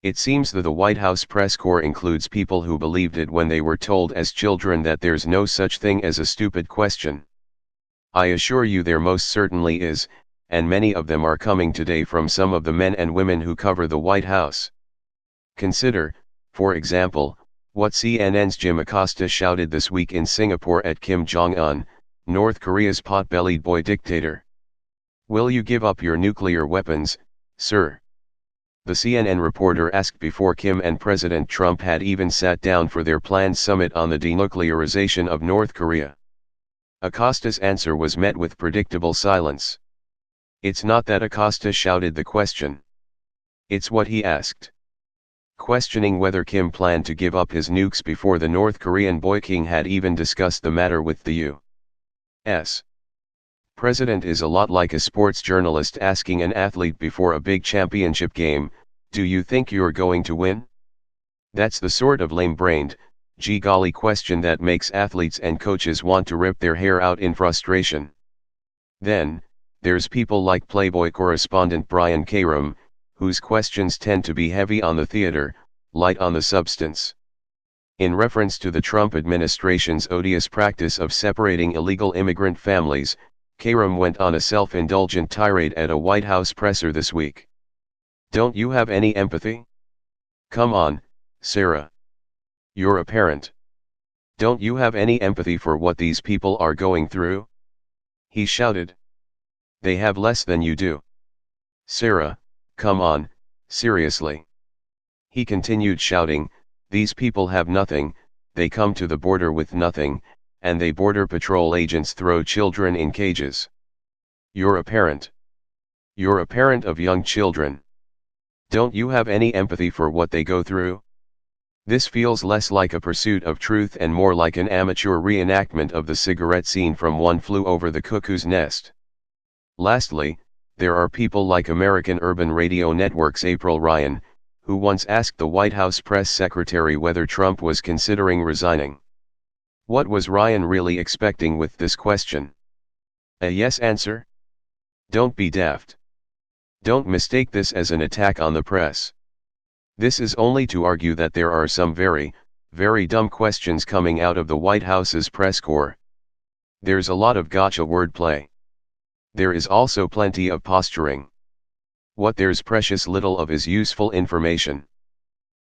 It seems that the White House press corps includes people who believed it when they were told as children that there's no such thing as a stupid question. I assure you there most certainly is, and many of them are coming today from some of the men and women who cover the White House. Consider, for example, what CNN's Jim Acosta shouted this week in Singapore at Kim Jong Un, North Korea's pot-bellied boy dictator. Will you give up your nuclear weapons, sir? The CNN reporter asked before Kim and President Trump had even sat down for their planned summit on the denuclearization of North Korea. Acosta's answer was met with predictable silence. It's not that Acosta shouted the question. It's what he asked. Questioning whether Kim planned to give up his nukes before the North Korean boy king had even discussed the matter with the U.S. President is a lot like a sports journalist asking an athlete before a big championship game, do you think you're going to win? That's the sort of lame-brained, gee golly question that makes athletes and coaches want to rip their hair out in frustration. Then, there's people like Playboy correspondent Brian Karam, whose questions tend to be heavy on the theater, light on the substance. In reference to the Trump administration's odious practice of separating illegal immigrant families, Karam went on a self-indulgent tirade at a White House presser this week. Don't you have any empathy? Come on, Sarah. You're a parent. Don't you have any empathy for what these people are going through? He shouted. They have less than you do. Sarah, come on, seriously. He continued shouting, these people have nothing, they come to the border with nothing, and they border patrol agents throw children in cages. You're a parent. You're a parent of young children. Don't you have any empathy for what they go through? This feels less like a pursuit of truth and more like an amateur reenactment of the cigarette scene from One Flew Over the Cuckoo's Nest. Lastly, there are people like American Urban Radio Network's April Ryan, who once asked the White House press secretary whether Trump was considering resigning. What was Ryan really expecting with this question? A yes answer? Don't be daft. Don't mistake this as an attack on the press. This is only to argue that there are some very, very dumb questions coming out of the White House's press corps. There's a lot of gotcha wordplay. There is also plenty of posturing. What there's precious little of is useful information.